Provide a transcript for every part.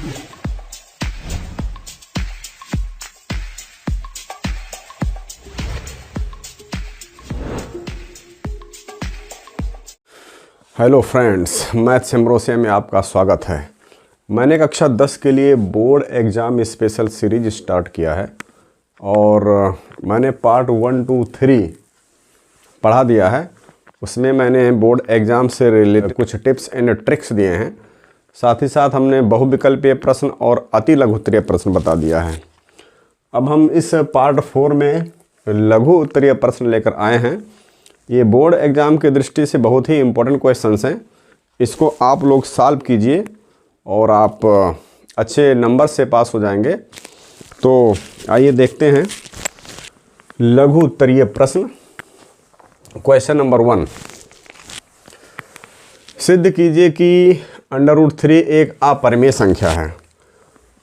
Hello friends, math सिम्ब्रोसिया में आपका स्वागत है। मैंने कक्षा 10 के लिए board exam special series start किया है और मैंने पार्ट 1, 2, 3 पढ़ा दिया है। उसमें मैंने बोर्ड एग्ज़ाम से रिलेटेड कुछ टिप्स एंड ट्रिक्स दिए हैं। साथ ही साथ हमने बहुविकल्पीय प्रश्न और अति लघु उत्तरीय प्रश्न बता दिया है। अब हम इस पार्ट 4 में लघु उत्तरीय प्रश्न लेकर आए हैं। ये बोर्ड एग्ज़ाम की दृष्टि से बहुत ही इम्पोर्टेंट क्वेश्चंस हैं। इसको आप लोग सॉल्व कीजिए और आप अच्छे नंबर से पास हो जाएंगे। तो आइए देखते हैं लघु उत्तरीय प्रश्न। क्वेश्चन नंबर 1, सिद्ध कीजिए कि √3 एक अपरिमेय संख्या है।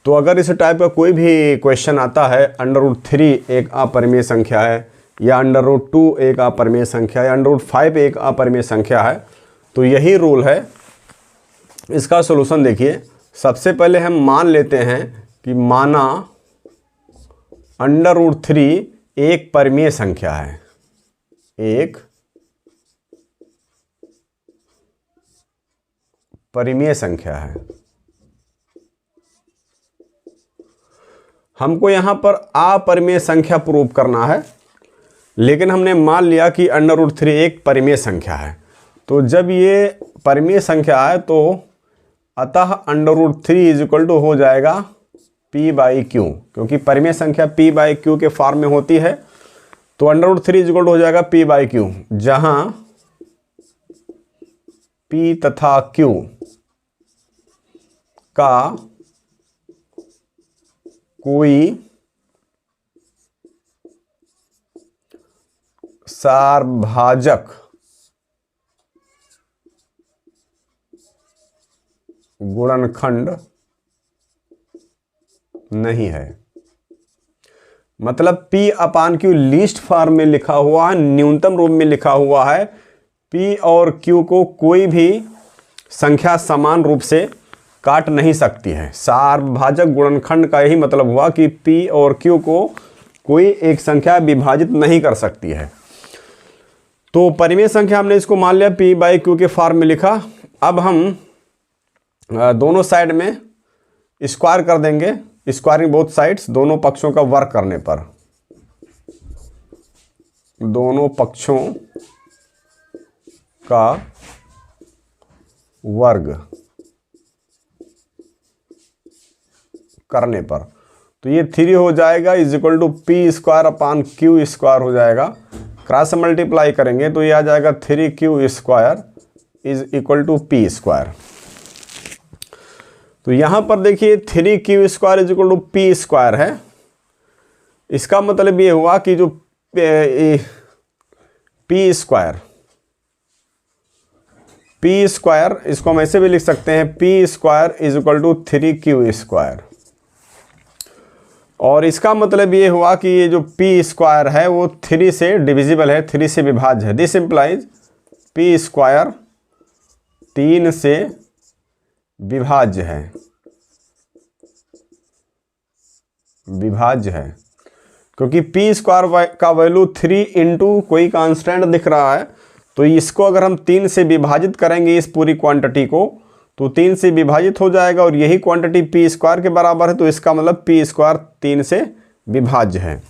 तो अगर इस टाइप का कोई भी क्वेश्चन आता है, √3 एक अपरिमेय संख्या है या √2 एक अपरिमेय संख्या है या √5 एक अपरिमेय संख्या है, तो यही रूल है। इसका सॉल्यूशन देखिए। सबसे पहले हम मान लेते हैं कि माना √3 एक परिमेय संख्या है, एक परिमेय संख्या है। हमको यहां पर अपरिमेय संख्या प्रूव करना है, लेकिन हमने मान लिया कि √3 एक परिमेय संख्या है। तो जब ये परिमेय संख्या है तो अतः √3 = हो जाएगा p/q, क्योंकि परिमेय संख्या p/q के फॉर्म में होती है। तो √3 = हो जाएगा p/q, जहां p तथा q का कोई सारभाजक गुणनखंड नहीं है। मतलब p/q लीस्ट फॉर्म में लिखा हुआ है, न्यूनतम रूप में लिखा हुआ है। p और q को कोई भी संख्या समान रूप से काट नहीं सकती है। सारभाजक गुणनखंड का यही मतलब हुआ कि p और q को कोई एक संख्या विभाजित नहीं कर सकती है। तो परिमेय संख्या हमने इसको मान लिया, p/q के फॉर्म में लिखा। अब हम दोनों साइड में स्क्वायर कर देंगे, स्क्वायरिंग बोथ साइड्स, दोनों पक्षों का वर्ग करने पर। दोनों पक्षों का वर्ग करने पर तो ये 3 हो जाएगा = p² / q² हो जाएगा। क्रॉस मल्टीप्लाई करेंगे तो ये आ जाएगा 3q² = p²। तो यहां पर देखिए 3q² = p² है। इसका मतलब ये हुआ कि जो p² इसको हम ऐसे भी लिख सकते हैं, p² = 3q²। और इसका मतलब ये हुआ कि ये जो p² है वो 3 से डिविजिबल है, 3 से विभाज्य है। दिस इम्प्लाइज p² 3 से विभाज्य है, क्योंकि p² का वैल्यू 3 × कोई कांस्टेंट दिख रहा है। तो इसको अगर हम 3 से विभाजित करेंगे, इस पूरी क्वांटिटी को, तो 3 से विभाजित हो जाएगा और यही क्वांटिटी p² के बराबर है। तो इसका मतलब p² 3 से विभाज्य है।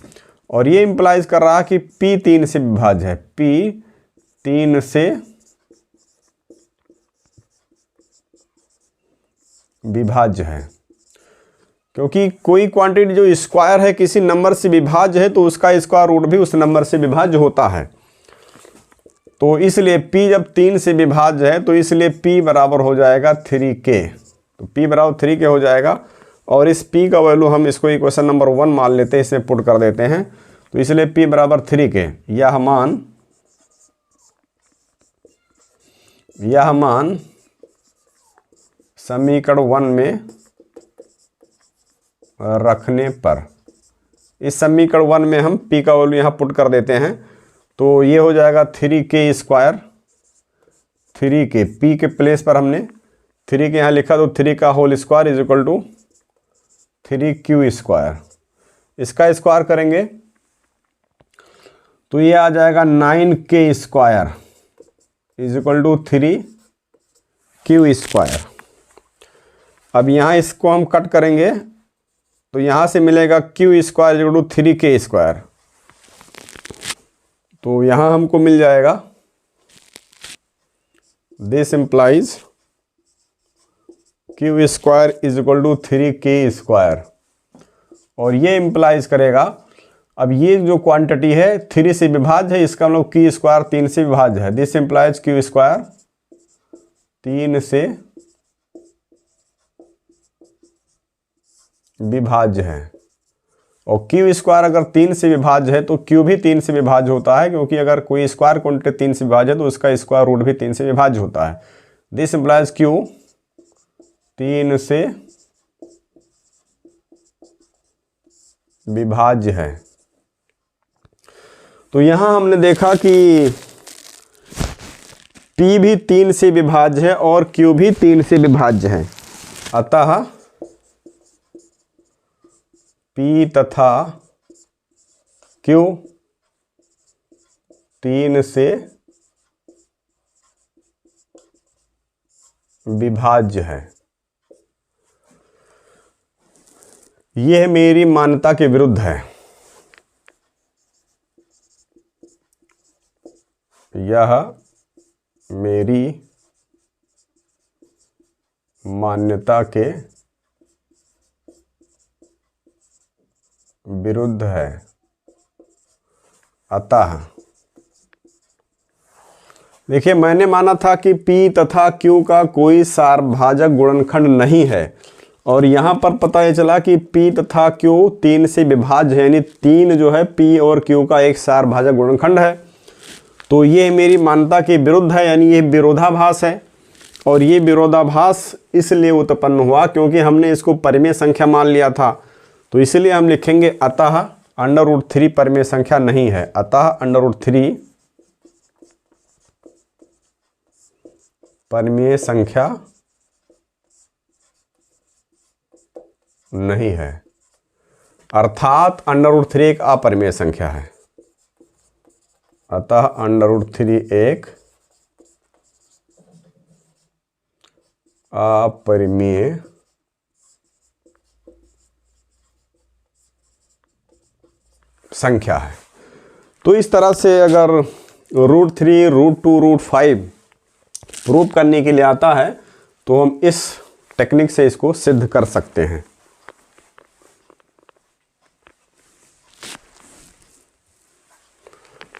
और ये इंप्लाइज कर रहा है कि p 3 से विभाज्य है, p 3 से विभाज्य है। क्योंकि कोई क्वांटिटी जो स्क्वायर है, किसी नंबर से विभाज्य है, तो उसका स्क्वायर रूट भी उस नंबर से विभाज्य होता है। तो इसलिए p जब 3 से विभाज्य है तो इसलिए p बराबर हो जाएगा 3k। तो p बराबर 3k हो जाएगा। और इस p का वैल्यू हम इसको इक्वेशन नंबर 1 मान लेते हैं, इसमें पुट कर देते हैं। तो इसलिए p बराबर 3k, यह मान समीकरण 1 में रखने पर, इस समीकरण 1 में हम p का वैल्यू यहाँ पुट कर देते हैं। तो ये हो जाएगा 3k², 3k, p के प्लेस पर हमने 3 के यहाँ लिखा, तो 3 का होल स्क्वायर = 3q²। इसका स्क्वायर करेंगे तो ये आ जाएगा 9k² is equal to 3q²। अब यहाँ इसको हम कट करेंगे तो यहाँ से मिलेगा q² is equal to 3k²। तो यहाँ हमको मिल जाएगा this implies q² is equal to 3k²। और ये इम्प्लाइज करेगा, अब ये जो क्वांटिटी है 3 से विभाज्य है, इसका हम लोग q² 3 से विभाज्य है। दिस इम्प्लाइज q² 3 से विभाज्य है। और q² अगर 3 से विभाज्य है तो q भी 3 से विभाज्य होता है, क्योंकि अगर कोई स्क्वायर क्वांटिटी 3 से विभाज्य है तो उसका स्क्वायर रूट भी 3 से विभाज्य होता है। दिस इम्प्लाइज q 3 से विभाज्य है। तो यहां हमने देखा कि p भी 3 से विभाज्य है और q भी 3 से विभाज्य है। अतः p तथा q 3 से विभाज्य है। यह मेरी मान्यता के विरुद्ध है। यह मेरी मान्यता के विरुद्ध है। अतः देखिए, मैंने माना था कि p तथा q का कोई सारभाजक गुणनखंड नहीं है, और यहाँ पर पता ये चला कि p तथा q 3 से विभाज्य है, यानी 3 जो है p और q का एक सारभाजक गुणनखंड है। तो ये मेरी मान्यता के विरुद्ध है, यानी ये विरोधाभास है। और ये विरोधाभास इसलिए उत्पन्न हुआ क्योंकि हमने इसको परिमेय संख्या मान लिया था। तो इसलिए हम लिखेंगे अतः √3 परिमेय संख्या नहीं है। अतः √3 परिमेय संख्या नहीं है, अर्थात √3 एक अपरिमेय संख्या है। अतः √3 एक अपरिमेय संख्या है। तो इस तरह से अगर √3, √2, √5 प्रूव करने के लिए आता है तो हम इस टेक्निक से इसको सिद्ध कर सकते हैं।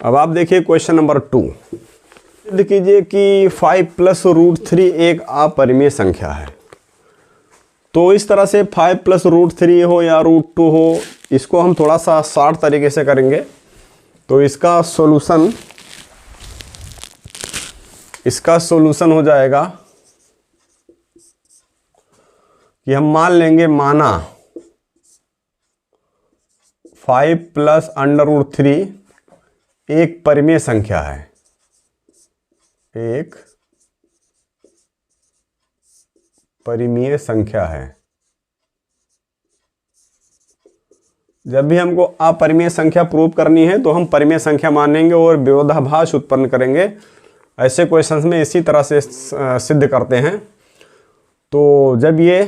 अब आप देखिए क्वेश्चन नंबर 2। सिद्ध कीजिए कि 5 + √3 एक अपरिमेय संख्या है। तो इस तरह से 5 + √3 हो या √2 हो, इसको हम थोड़ा सा शॉर्ट तरीके से करेंगे। तो इसका सॉल्यूशन हो जाएगा कि हम मान लेंगे, माना 5 + √3 एक परिमेय संख्या है। एक परिमेय संख्या है। जब भी हमको अपरिमेय संख्या प्रूव करनी है तो हम परिमेय संख्या मानेंगे और विरोधाभास उत्पन्न करेंगे। ऐसे क्वेश्चंस में इसी तरह से सिद्ध करते हैं। तो जब ये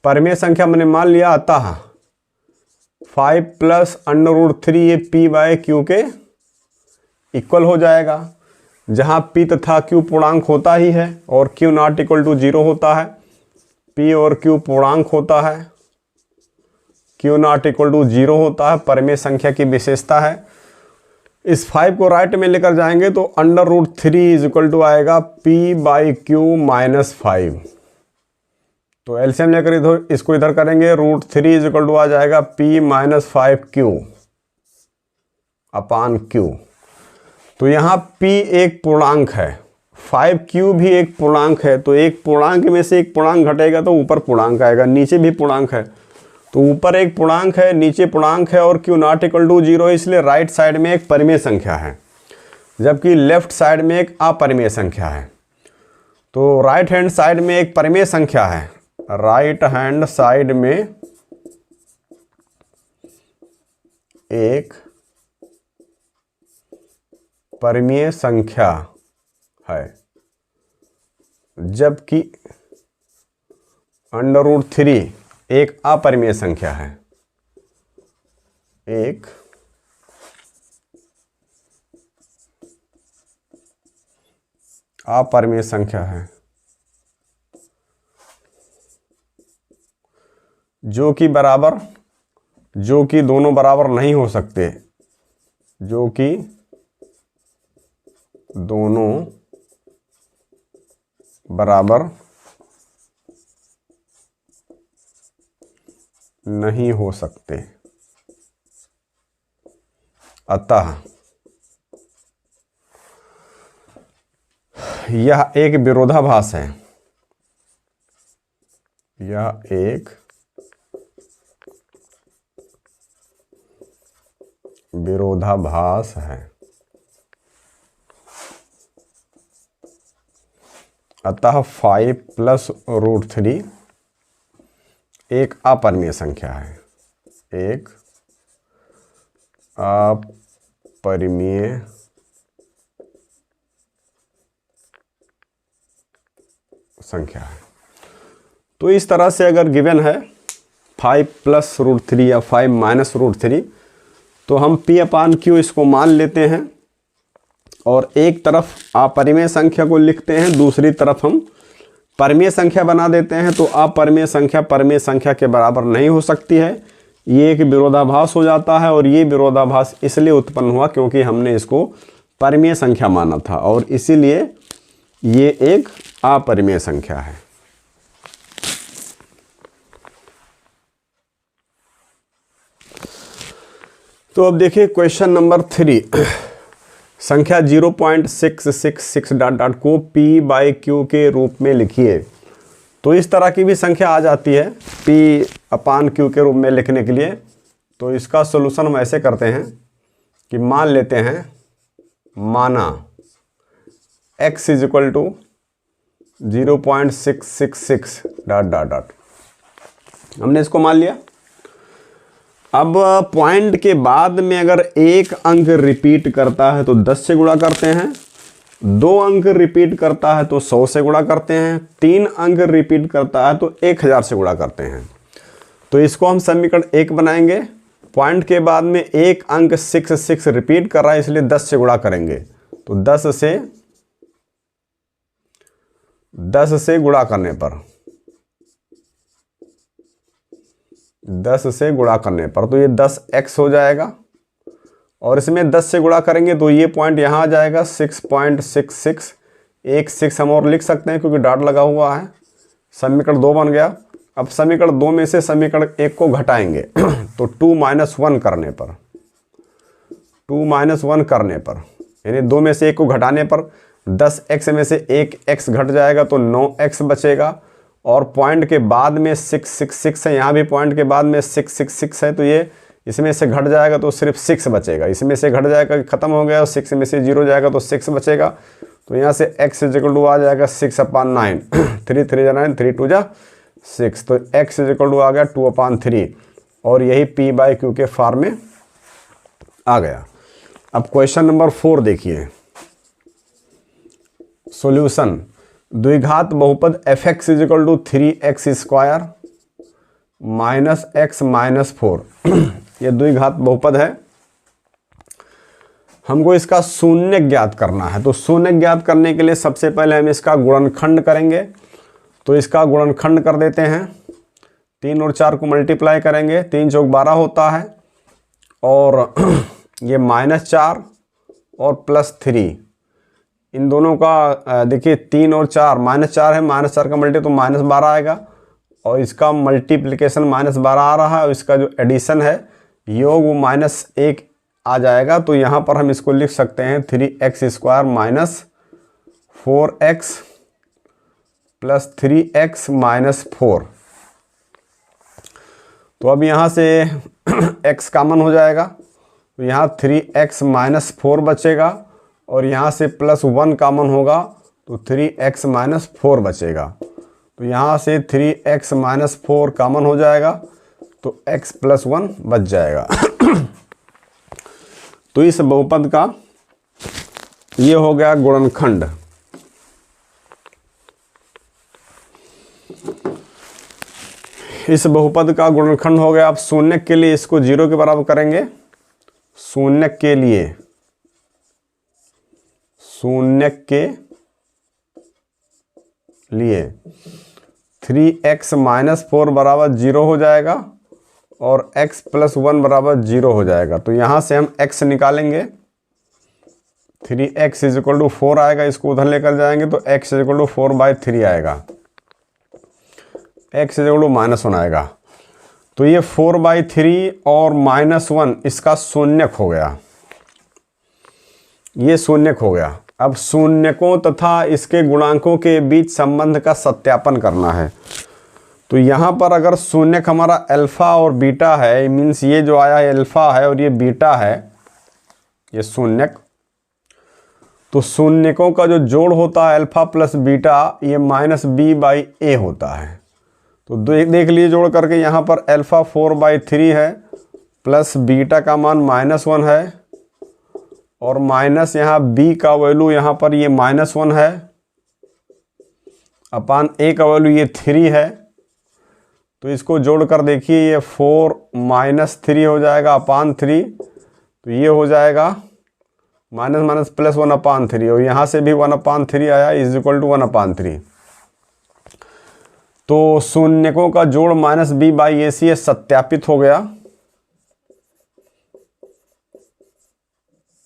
परिमेय संख्या मैंने मान लिया, अतः 5 + √3 ये p/q के इक्वल हो जाएगा, जहां p तथा q पूर्णांक होता ही है और q ≠ = 0 होता है। p और q पूर्णांक होता है, q ≠ = 0 होता है, परिमेय संख्या की विशेषता है। इस 5 को राइट में लेकर जाएंगे तो √3 इज इक्वल टू आएगा p/q - 5। तो एलसीएम लेकर इसको इधर करेंगे, √3 इज इक्वल टू आ जाएगा p - 5q / q। तो यहाँ p एक पूर्णांक है, 5q भी एक पूर्णांक है। तो एक पूर्णांक में से एक पूर्णांक घटेगा तो ऊपर पूर्णांक आएगा, नीचे भी पूर्णांक है। तो ऊपर एक पूर्णांक है, नीचे पूर्णांक है, और q ≠ = 0 है, इसलिए राइट साइड में एक परिमेय संख्या है, जबकि लेफ्ट साइड में एक अपरिमेय संख्या है। तो राइट हैंड साइड में एक परिमेय संख्या है, राइट हैंड साइड में एक परिमेय संख्या है, जबकि √3 एक अपरिमेय संख्या है। एक अपरिमेय संख्या है जो कि दोनों बराबर नहीं हो सकते, जो कि दोनों बराबर नहीं हो सकते। अतः यह एक विरोधाभास है। यह एक विरोधाभास है। अतः 5 + √3 एक अपरिमेय संख्या है। एक अपरिमेय संख्या है। तो इस तरह से अगर गिवन है 5 + √3 या 5 - √3, तो हम P/Q इसको मान लेते हैं और एक तरफ अपरिमेय संख्या को लिखते हैं, दूसरी तरफ हम परिमेय संख्या बना देते हैं। तो अपरिमेय संख्या परिमेय संख्या के बराबर नहीं हो सकती है। ये एक विरोधाभास हो जाता है, और ये विरोधाभास इसलिए उत्पन्न हुआ क्योंकि हमने इसको परिमेय संख्या माना था, और इसीलिए ये एक अपरिमेय संख्या है। तो अब देखिए क्वेश्चन नंबर 3, संख्या 0.666 को P/Q के रूप में लिखिए। तो इस तरह की भी संख्या आ जाती है P/Q के रूप में लिखने के लिए। तो इसका सॉल्यूशन हम ऐसे करते हैं कि मान लेते हैं, माना x = 0.666 ... हमने इसको मान लिया। अब पॉइंट के बाद में अगर एक अंक रिपीट करता है तो 10 से गुणा करते हैं, 2 अंक रिपीट करता है तो 100 से गुणा करते हैं, 3 अंक रिपीट करता है तो 1000 से गुणा करते हैं। तो इसको हम समीकरण 1 बनाएंगे। पॉइंट के बाद में एक अंक 6 रिपीट कर रहा है, इसलिए 10 से गुणा करेंगे। तो 10 से गुणा करने पर 10 से गुणा करने पर तो ये 10x हो जाएगा, और इसमें 10 से गुणा करेंगे तो ये पॉइंट यहाँ आ जाएगा 6.66। एक 6 हम और लिख सकते हैं क्योंकि डॉट लगा हुआ है। समीकरण 2 बन गया। अब समीकरण 2 में से समीकरण 1 को घटाएंगे तो 2 - 1 करने पर 2 - 1 करने पर यानी 2 में से 1 को घटाने पर 10x में से 1x घट जाएगा तो 9x बचेगा। और पॉइंट के बाद में 666 है, यहाँ भी पॉइंट के बाद में 666 है, तो ये इसमें से घट जाएगा तो सिर्फ 6 बचेगा। इसमें से घट जाएगा, खत्म हो गया, और 6 में से 0 जाएगा तो 6 बचेगा। तो यहाँ से x = आ जाएगा 6/9। 3 3 × 9, 3 2 6, तो x = आ गया 2/3, और यही P/Q के फॉर्म में आ गया। अब क्वेश्चन नंबर 4 देखिए। सॉल्यूशन, द्विघात बहुपद fx = 3x² - x - 4 यह द्विघात बहुपद है। हमको इसका शून्य ज्ञात करना है। तो शून्य ज्ञात करने के लिए सबसे पहले हम इसका गुणनखंड करेंगे। तो इसका गुणनखंड कर देते हैं। 3 और 4 को मल्टीप्लाई करेंगे, 3 चौक 12 होता है, और ये -4 और +3, इन दोनों का देखिए 3 और 4, -4 है, -4 का मल्टी तो -12 आएगा, और इसका मल्टीप्लिकेशन -12 आ रहा है, और इसका जो एडिशन है योग वो -1 आ जाएगा। तो यहाँ पर हम इसको लिख सकते हैं 3x² - 4x + 3x - 4। तो अब यहाँ से x कॉमन हो जाएगा, तो यहाँ 3x - 4 बचेगा, और यहाँ से +1 कॉमन होगा तो 3x - 4 बचेगा। तो यहाँ से 3x - 4 कॉमन हो जाएगा, तो x + 1 बच जाएगा। तो इस बहुपद का ये हो गया गुणनखंड। इस बहुपद का गुणनखंड हो गया। अब शून्य के लिए इसको 0 के बराबर करेंगे। शून्य के लिए 3x माइनस 4 बराबर 0 हो जाएगा और x प्लस 1 बराबर 0 हो जाएगा। तो यहाँ से हम x निकालेंगे। 3x इज इक्वल टू 4 आएगा, इसको उधर लेकर जाएंगे तो x इज इक्वल टू 4/3 आएगा, x इज इक्वल टू -1 आएगा। तो ये 4/3 और -1 इसका शून्यक हो गया, ये शून्यक हो गया। अब शून्यकों तथा इसके गुणांकों के बीच संबंध का सत्यापन करना है। तो यहाँ पर अगर शून्यक हमारा अल्फा और बीटा है, मीन्स ये जो आया है अल्फा है और ये बीटा है, ये शून्यक, तो शून्यकों का जो जोड़ होता है अल्फा प्लस बीटा, ये -b/a होता है। तो देख लीजिए जोड़ करके, यहाँ पर अल्फा 4/3 है प्लस बीटा का मान -1 है और माइनस यहाँ b का वैल्यू यहाँ पर ये -1 है अपान a का वैल्यू ये 3 है। तो इसको जोड़ कर देखिए, ये 4 - 3 हो जाएगा अपान 3, तो ये हो जाएगा माइनस प्लस 1/3 और यहाँ से भी 1/3 आया इज इक्वल टू 1/3। तो शून्यकों का जोड़ -b/ac सत्यापित हो गया,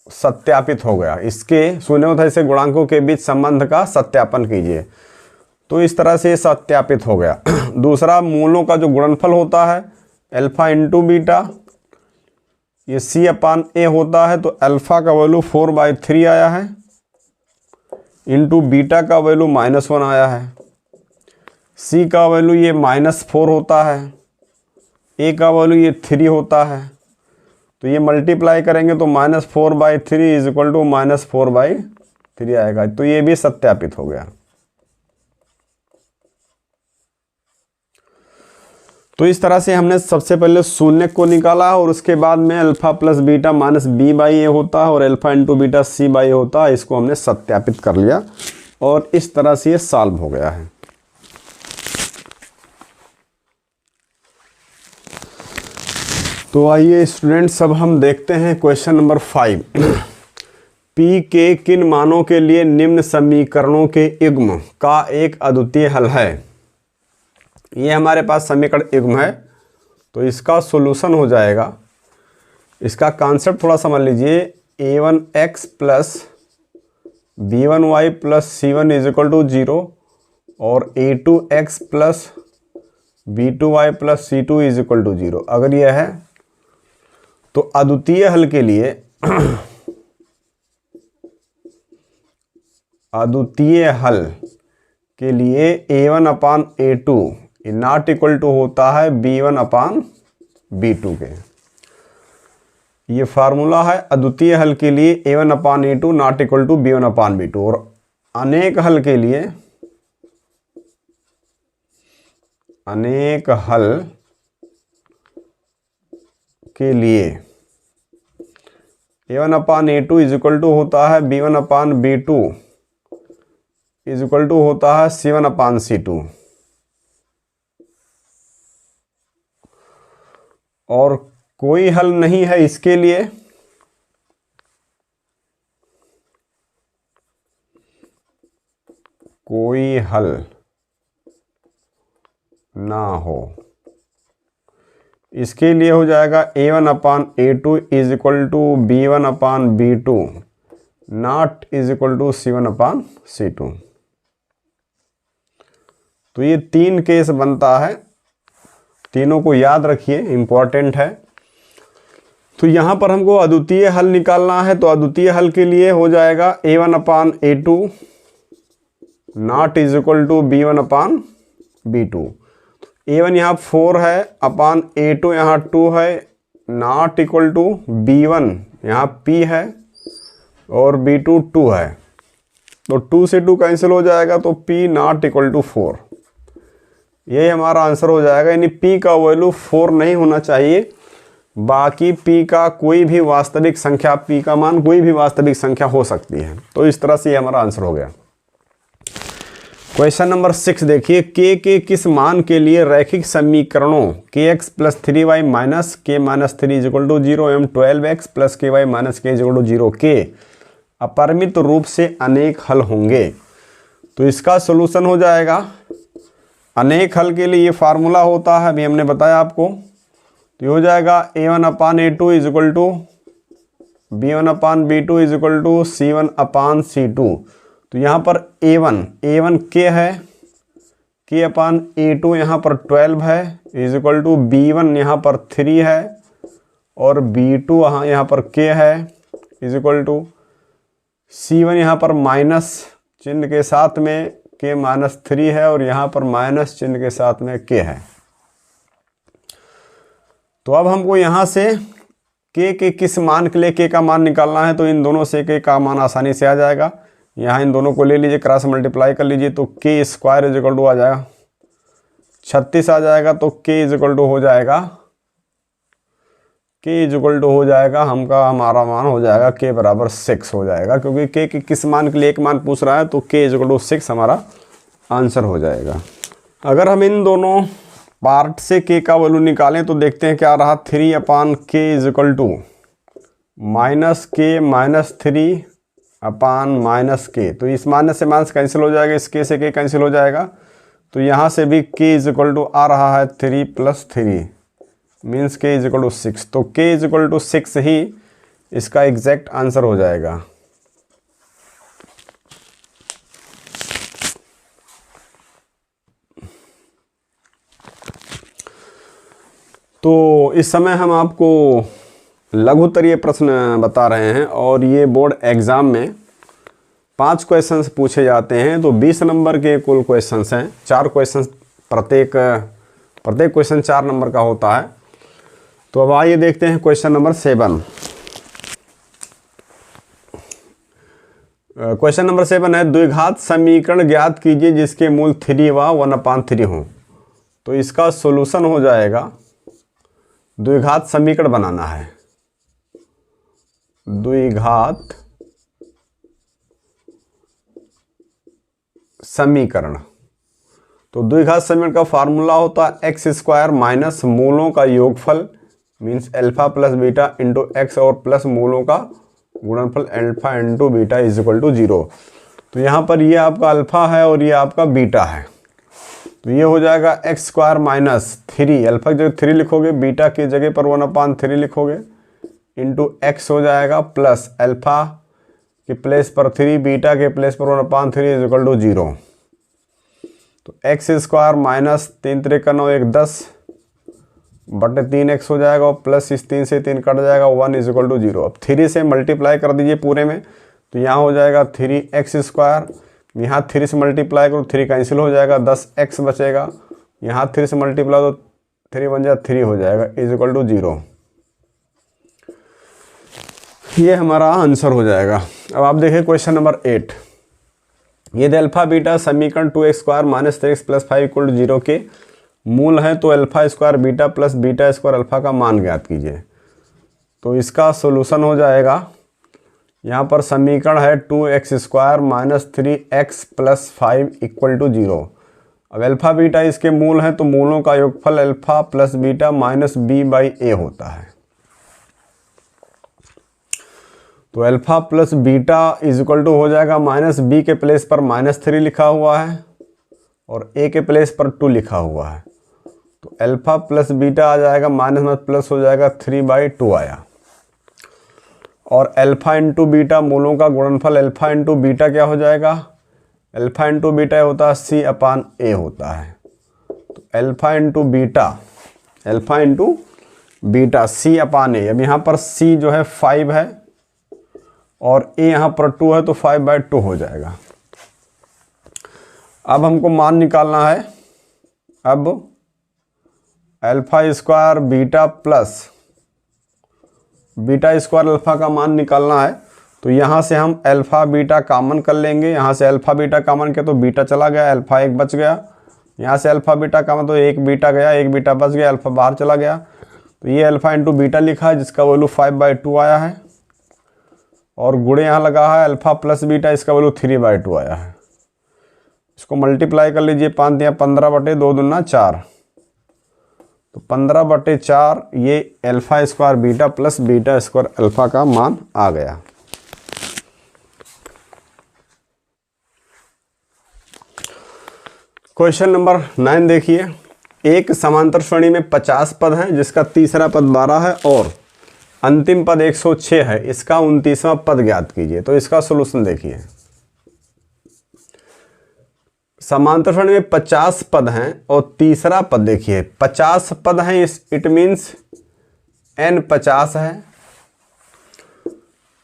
सत्यापित हो गया। इसके शून्यों तथा इसके गुणांकों के बीच संबंध का सत्यापन कीजिए। तो इस तरह से सत्यापित हो गया। दूसरा, मूलों का जो गुणनफल होता है अल्फा इंटू बीटा, ये c/a होता है। तो अल्फा का वैल्यू 4/3 आया है इंटू बीटा का वैल्यू -1 आया है। c का वैल्यू ये -4 होता है, a का वैल्यू ये 3 होता है। तो ये मल्टीप्लाई करेंगे तो -4/3 इज इक्वल टू -4/3 आएगा। तो ये भी सत्यापित हो गया। तो इस तरह से हमने सबसे पहले शून्यक को निकाला और उसके बाद में अल्फा प्लस बीटा -b/a होता है और अल्फा इंटू बीटा c/a होता है, इसको हमने सत्यापित कर लिया और इस तरह से ये सॉल्व हो गया है। तो आइए स्टूडेंट्स, अब हम देखते हैं क्वेश्चन नंबर 5। P के किन मानों के लिए निम्न समीकरणों के युग्म का एक अद्वितीय हल है। ये हमारे पास समीकरण युग्म है, तो इसका सॉल्यूशन हो जाएगा। इसका कॉन्सेप्ट थोड़ा समझ लीजिए। a1x plus b1y plus c1 is equal to 0 और a2x plus b2y plus c2 is equal to 0। अगर यह है तो अद्वितीय हल के लिए a1/a2 नॉट इक्वल टू होता है b1/b2 के। ये फार्मूला है अद्वितीय हल के लिए a1/a2 not equal to b1/b2। और अनेक हल के लिए a1/a2 इज इक्वल टू होता है b1/b2 इज इक्वल टू होता है c1/c2। और कोई हल नहीं है इसके लिए कोई हल ना हो, इसके लिए हो जाएगा a1/a2 is equal to b1/b2 not is equal to c1/c2। तो ये 3 केस बनता है, तीनों को याद रखिए, इंपॉर्टेंट है। तो यहाँ पर हमको अद्वितीय हल निकालना है, तो अद्वितीय हल के लिए हो जाएगा a1/a2 not is equal to b1/b2। a1 यहाँ 4 है अपान a2 यहाँ 2 है नॉट इक्वल टू b1 यहाँ p है और b2 2 है। तो 2 से 2 कैंसिल हो जाएगा, तो p नॉट इक्वल टू 4। यही हमारा आंसर हो जाएगा। यानी p का वैल्यू 4 नहीं होना चाहिए, बाकी p का कोई भी वास्तविक संख्या, p का मान कोई भी वास्तविक संख्या हो सकती है। तो इस तरह से ये हमारा आंसर हो गया। क्वेश्चन नंबर 6 देखिए, k के किस मान के लिए रैखिक समीकरणों kx plus 3y minus k minus 3 is equal to 0 एवं 12x plus ky minus k is equal to 0 के अपरिमित रूप से अनेक हल होंगे। तो इसका सोल्यूशन हो जाएगा, अनेक हल के लिए ये फार्मूला होता है, अभी हमने बताया आपको। तो ये हो जाएगा a1 upon a2 is equal to b1 upon b2 is equal to c1 upon c2। तो यहाँ पर a1 k है, k अपान a2 यहाँ पर 12 है इजिकल टू b1 यहाँ पर 3 है और b2 यहाँ पर k है इजिकल टू c1 यहाँ पर माइनस चिन्ह के साथ में k माइनस 3 है और यहाँ पर माइनस चिन्ह के साथ में k है। तो अब हमको यहाँ से k के किस मान के लिए k का मान निकालना है। तो इन दोनों से k का मान आसानी से आ जाएगा। यहाँ इन दोनों को ले लीजिए, क्रॉस मल्टीप्लाई कर लीजिए, तो k स्क्वायर इजिकल टू आ जाएगा 36 आ जाएगा। तो k इजिकल टू हो जाएगा, k इजिकल टू हो जाएगा हमारा मान हो जाएगा k बराबर 6 हो जाएगा, क्योंकि k के किस मान के लिए एक मान पूछ रहा है। तो k इजिकल टू 6 हमारा आंसर हो जाएगा। अगर हम इन दोनों पार्ट से k का वैल्यू निकालें तो देखते हैं क्या रहा, 3 upon k is equal to minus k minus 3 upon minus k। तो इस माइनस से माइनस कैंसिल हो जाएगा, इस k से k कैंसिल हो जाएगा। तो यहाँ से भी k इजिकल टू आ रहा है 3 plus 3 means k is equal to 6। तो k इजिकल टू 6 ही इसका एग्जैक्ट आंसर हो जाएगा। तो इस समय हम आपको लघुत्तरीय प्रश्न बता रहे हैं और ये बोर्ड एग्ज़ाम में 5 क्वेश्चंस पूछे जाते हैं। तो 20 नंबर के कुल क्वेश्चंस हैं, 4 क्वेश्चंस प्रत्येक क्वेश्चन 4 नंबर का होता है। तो अब आइए देखते हैं क्वेश्चन नंबर 7। क्वेश्चन नंबर 7 है, द्विघात समीकरण ज्ञात कीजिए जिसके मूल 3 व 1/3 हो। तो इसका सॉल्यूशन हो जाएगा, द्विघात समीकरण बनाना है, द्विघात समीकरण। तो द्विघात समीकरण का फार्मूला होता है एक्स स्क्वायर माइनस मूलों का योगफल means alpha plus beta into x और प्लस मूलों का गुणनफल alpha into beta is equal to 0। तो यहाँ पर ये आपका अल्फा है और ये आपका बीटा है। तो ये हो जाएगा एक्स स्क्वायर माइनस 3, अल्फा की जगह 3 लिखोगे, बीटा की जगह पर 1/3 लिखोगे इंटू एक्स हो जाएगा प्लस अल्फा के प्लेस पर 3, बीटा के प्लेस पर 1/3 इज इक्वल टू 0। तो एक्स स्क्वायर माइनस 3 3 9 1 10 बटे 3x हो जाएगा और प्लस इस 3 से 3 कट जाएगा 1 इज इक्वल टू 0। अब 3 से मल्टीप्लाई कर दीजिए पूरे में, तो यहाँ हो जाएगा 3x स्क्वायर, यहाँ 3 से मल्टीप्लाई करो 3 कैंसिल हो जाएगा, 10x बचेगा, यहाँ 3 से मल्टीप्लाई तो 3 बन जाए 3 हो जाएगा इज इक्वल टू 0। ये हमारा आंसर हो जाएगा। अब आप देखिए क्वेश्चन नंबर 8, यदि अल्फा बीटा समीकरण 2x square minus 3x plus 5 equal to 0 के मूल है तो alpha square beta plus beta square alpha का मान ज्ञात कीजिए। तो इसका सॉल्यूशन हो जाएगा, यहाँ पर समीकरण है 2x square minus 3x plus 5 equal to 0। अब अल्फा बीटा इसके मूल हैं तो मूलों का योगफल alpha plus beta minus b by a होता है। तो alpha plus beta is equal to हो जाएगा माइनस b के प्लेस पर -3 लिखा हुआ है और a के प्लेस पर 2 लिखा हुआ है। तो अल्फा प्लस बीटा आ जाएगा माइनस में प्लस हो जाएगा 3/2 आया। और अल्फा इंटू बीटा मूलों का गुणनफल अल्फा इंटू बीटा क्या हो जाएगा, अल्फा इंटू बीटा होता है c/a होता है। तो अल्फा इंटू बीटा c/a। अब यहाँ पर c जो है 5 है और a यहाँ पर 2 है तो 5/2 हो जाएगा। अब हमको मान निकालना है, अब alpha square beta plus beta square alpha का मान निकालना है। तो यहाँ से हम अल्फा बीटा कॉमन कर लेंगे, यहाँ से अल्फा बीटा कॉमन किया तो बीटा चला गया, अल्फा 1 बच गया। यहाँ से अल्फा बीटा कॉमन तो 1 बीटा गया, 1 बीटा बच गया, अल्फा बाहर चला गया। तो ये अल्फ़ा इंटू बीटा लिखा है जिसका वैल्यू 5/2 आया है, और गुणे यहाँ लगा है अल्फ़ा प्लस बीटा, इसका वैल्यू 3/2 आया है। इसको मल्टीप्लाई कर लीजिए, 5 दिया 15/2 दूना 4, तो 15/4 ये alpha square beta plus beta square alpha का मान आ गया। क्वेश्चन नंबर 9 देखिए, एक समांतर श्रेणी में 50 पद हैं जिसका तीसरा पद 12 है और अंतिम पद 106 है, इसका 29वां पद ज्ञात कीजिए। तो इसका सॉल्यूशन देखिए, समांतर श्रेणी में 50 पद हैं और तीसरा पद देखिए 50 पद हैं, इट मीन्स n 50 है,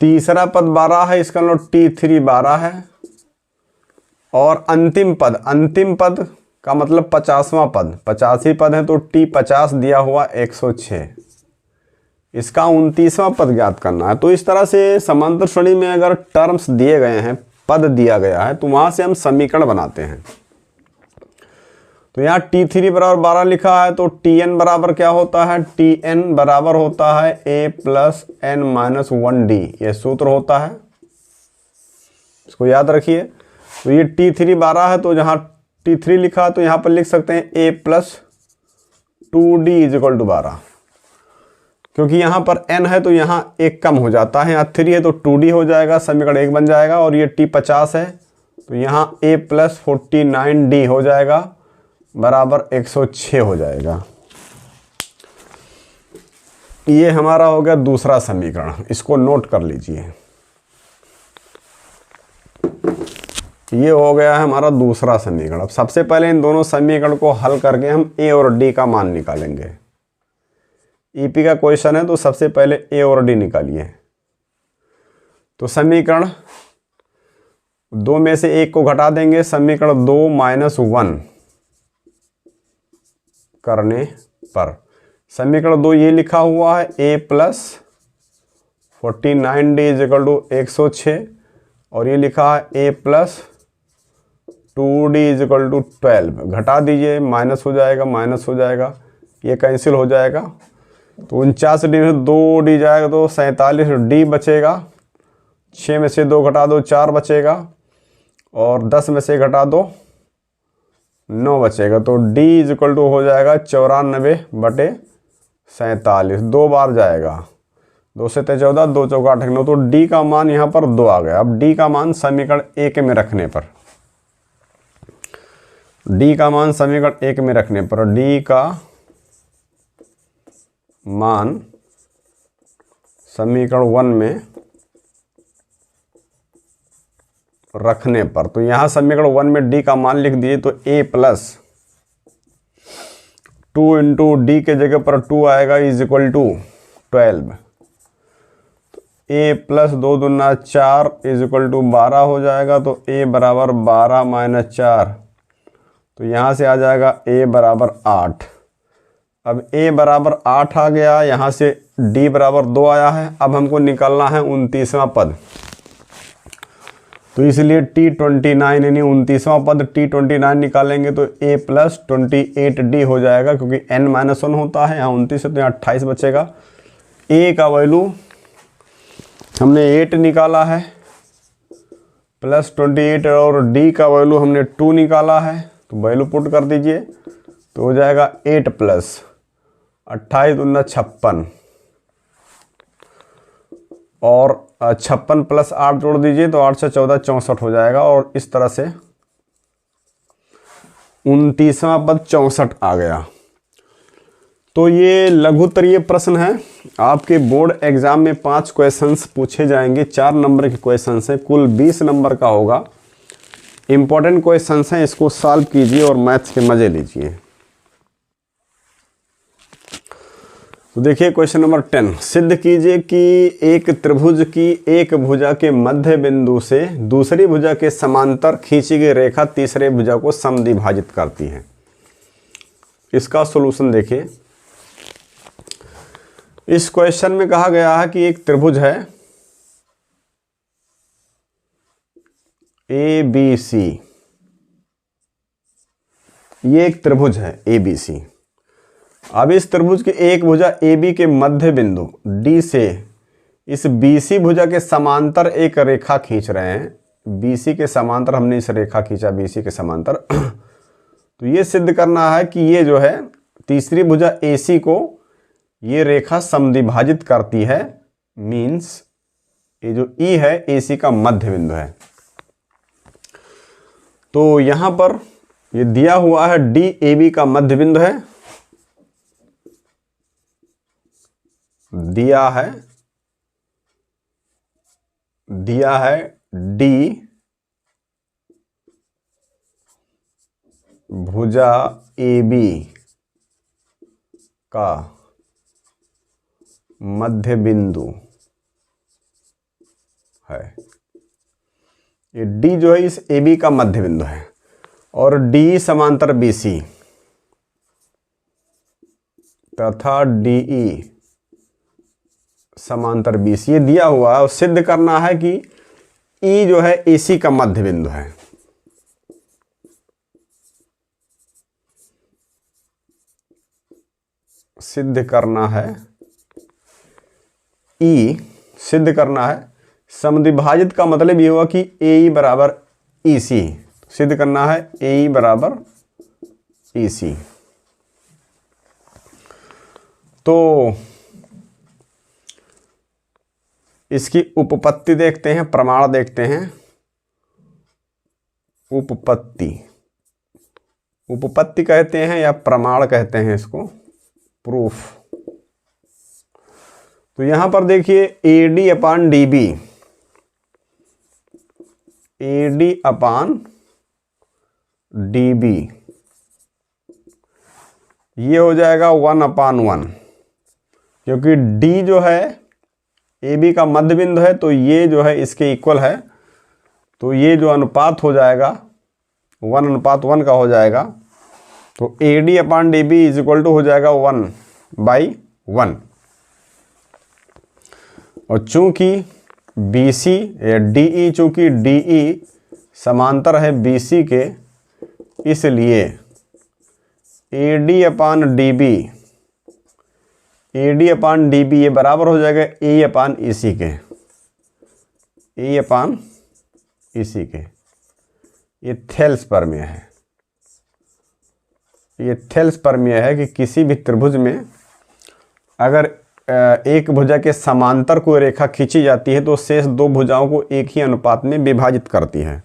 तीसरा पद 12 है, इसका मतलब t3 12 है, और अंतिम पद का मतलब 50वां पद, 85 पद है तो t 50 दिया हुआ 106, इसका 29वां पद ज्ञात करना है। तो इस तरह से समांतर श्रेणी में अगर टर्म्स दिए गए हैं, पद दिया गया है, तो वहां से हम समीकरण बनाते हैं। तो यहाँ t3 बराबर 12 लिखा है, तो tn बराबर क्या होता है, tn बराबर होता है a plus n minus 1d, ये सूत्र होता है, इसको याद रखिए। तो ये t3 12 है, तो जहाँ t3 लिखा है तो यहाँ पर लिख सकते हैं a plus 2d is equal to 12, क्योंकि यहाँ पर n है तो यहाँ एक कम हो जाता है, यहाँ 3 है तो 2d हो जाएगा, समीकरण 1 बन जाएगा, और ये t 50 है तो यहाँ a प्लस 49d हो जाएगा बराबर 106 हो जाएगा। ये हमारा हो गया दूसरा समीकरण, इसको नोट कर लीजिए। ये हो गया है हमारा दूसरा समीकरण। अब सबसे पहले इन दोनों समीकरण को हल करके हम a और d का मान निकालेंगे। ईपी का क्वेश्चन है तो सबसे पहले a और d निकालिए। तो समीकरण 2 में से 1 को घटा देंगे, समीकरण 2 माइनस 1 करने पर समीकरण 2 ये लिखा हुआ है a plus 49d is equal to 106, और ये लिखा है a plus 2d is equal to 12, घटा दीजिए, माइनस हो जाएगा, ये कैंसिल हो जाएगा, तो 49d में 2d जाएगा तो 47d बचेगा, 6 में से 2 घटा दो 4 बचेगा, और 10 में से घटा दो 9 बचेगा, तो d इजिकल टू हो जाएगा 94/47, 2 बार जाएगा, 2 से 14, 2 चौका 8 9, तो d का मान यहाँ पर 2 आ गया। अब d का मान समीकरण 1 में रखने पर, d का मान समीकरण 1 में रखने पर, d का मान समीकरण 1 में रखने पर, तो यहाँ समीकरण 1 में d का मान लिख दीजिए, तो a प्लस 2 इंटू डी के जगह पर 2 आएगा इज इक्वल टू 12, तो a प्लस 2 दूना 4 इज इक्वल टू 12 हो जाएगा, तो a बराबर 12 माइनस 4, तो यहाँ से आ जाएगा a बराबर 8। अब a बराबर 8 आ गया, यहाँ से d बराबर 2 आया है। अब हमको निकालना है 29वां पद, तो इसलिए t29 यानी 29वां पद t29 निकालेंगे तो a प्लस 28d हो जाएगा, क्योंकि n माइनस 1 होता है, यहाँ 29 है तो यहाँ 28 बचेगा। a का वैल्यू हमने 8 निकाला है प्लस 28, और d का वैल्यू हमने 2 निकाला है, तो वैल्यू पुट कर दीजिए, तो हो जाएगा 8 प्लस 28 दूना 56, और 56 प्लस 8 जोड़ दीजिए तो 8 से 14 64 हो जाएगा, और इस तरह से 29वां पद 64 आ गया। तो ये लघुत्तरीय प्रश्न है, आपके बोर्ड एग्जाम में 5 क्वेश्चंस पूछे जाएंगे, 4 नंबर के क्वेश्चंस हैं, कुल 20 नंबर का होगा। इंपॉर्टेंट क्वेश्चंस हैं, इसको सॉल्व कीजिए और मैथ्स के मजे लीजिए। तो देखिए क्वेश्चन नंबर 10, सिद्ध कीजिए कि एक त्रिभुज की एक भुजा के मध्य बिंदु से दूसरी भुजा के समांतर खींची गई रेखा तीसरे भुजा को समद्विभाजित करती है। इसका सॉल्यूशन देखिए। इस क्वेश्चन में कहा गया है कि एक त्रिभुज है ABC, ये एक त्रिभुज है ABC, अब इस त्रिभुज की एक भुजा AB के मध्य बिंदु D से इस BC भुजा के समांतर एक रेखा खींच रहे हैं। BC के समांतर हमने इस रेखा खींचा, BC के समांतर। तो ये सिद्ध करना है कि ये जो है तीसरी भुजा AC को ये रेखा समद्विभाजित करती है। मीन्स ये जो E है AC का मध्य बिंदु है। तो यहां पर ये दिया हुआ है D AB का मध्य बिंदु है, दिया है D भुजा AB का मध्य बिंदु है। ये D जो है इस AB का मध्य बिंदु है और D समांतर BC तथा DE समांतर BC ये दिया हुआ है। और सिद्ध करना है कि E जो है AC का मध्य बिंदु है। सिद्ध करना है E, सिद्ध करना है। समद्विभाजित का मतलब ये हुआ कि AE बराबर EC। सिद्ध करना है AE बराबर EC। तो इसकी उपपत्ति देखते हैं, प्रमाण देखते हैं। उपपत्ति कहते हैं या प्रमाण कहते हैं इसको, प्रूफ। तो यहां पर देखिए AD upon DB, AD upon DB ये हो जाएगा 1/1, क्योंकि D जो है AB का मध्य बिंदु है तो ये जो है इसके इक्वल है। तो ये जो अनुपात हो जाएगा 1:1 का हो जाएगा। तो AD upon DB is equal to हो जाएगा 1/1। और चूंकि BC या DE, चूंकि DE समांतर है BC के, इसलिए AD अपान DB ये बराबर हो जाएगा AE अपान EC के, AE अपान EC के। ये थेल्स प्रमेय है। ये थेल्स प्रमेय है कि किसी भी त्रिभुज में अगर एक भुजा के समांतर कोई रेखा खींची जाती है तो शेष दो भुजाओं को एक ही अनुपात में विभाजित करती है।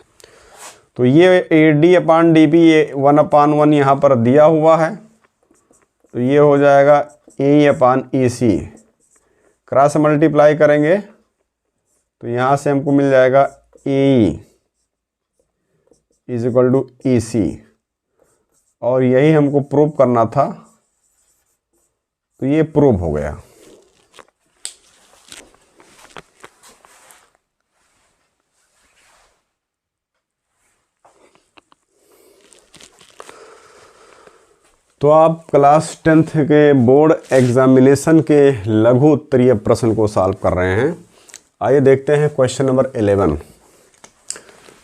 तो ये AD अपान DB ये 1/1 यहाँ पर दिया हुआ है। तो ये हो जाएगा AE upon EC, cross multiply करेंगे तो यहाँ से हमको मिल जाएगा AE is equal to EC। और यही हमको प्रूव करना था, तो ये प्रूव हो गया। तो आप क्लास 10th के बोर्ड एग्जामिनेशन के लघु उत्तरीय प्रश्न को सॉल्व कर रहे हैं। आइए देखते हैं क्वेश्चन नंबर 11।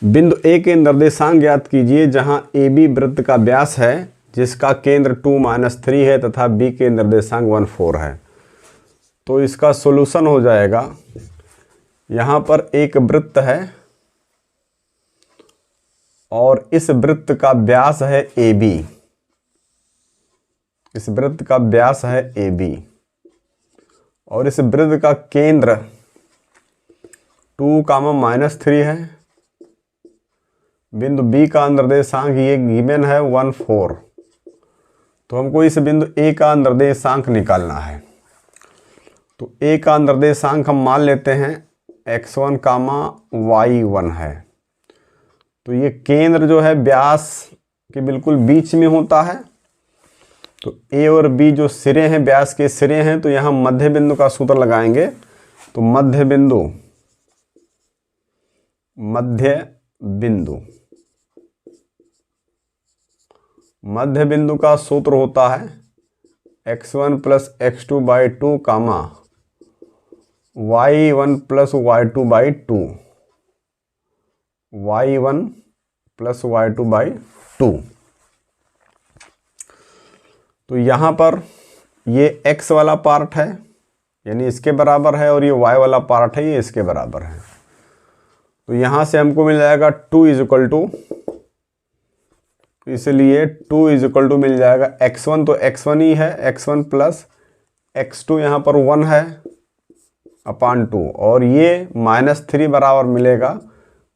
बिंदु A के निर्देशांक ज्ञात कीजिए जहां AB वृत्त का व्यास है जिसका केंद्र 2-3 है तथा B के निर्देशांक 1-4 है। तो इसका सॉल्यूशन हो जाएगा, यहाँ पर एक वृत्त है और इस वृत्त का व्यास है AB, इस वृत्त का व्यास है AB और इस वृत्त का केंद्र 2-3 है। बिंदु B का निर्देशांक ये गिवन है 1-4। तो हमको इस बिंदु A का निर्देशांक निकालना है। तो A का निर्देशांक हम मान लेते हैं x1, y1 है। तो ये केंद्र जो है व्यास के बिल्कुल बीच में होता है। तो A और B जो सिरे हैं, व्यास के सिरे हैं, तो यहाँ मध्य बिंदु का सूत्र लगाएंगे। तो मध्य बिंदु का सूत्र होता है x1 + x2/2 y1 + y2/2, y1 + y2/2। तो यहाँ पर ये x वाला पार्ट है यानी इसके बराबर है, और ये y वाला पार्ट है ये इसके बराबर है। तो यहाँ से हमको मिल जाएगा 2 इज इक्वल टू, इसलिए 2 इज इक्वल टू मिल जाएगा x1, तो x1 ही है, x1 प्लस x2 यहाँ पर 1 है अपान 2, और ये -3 बराबर मिलेगा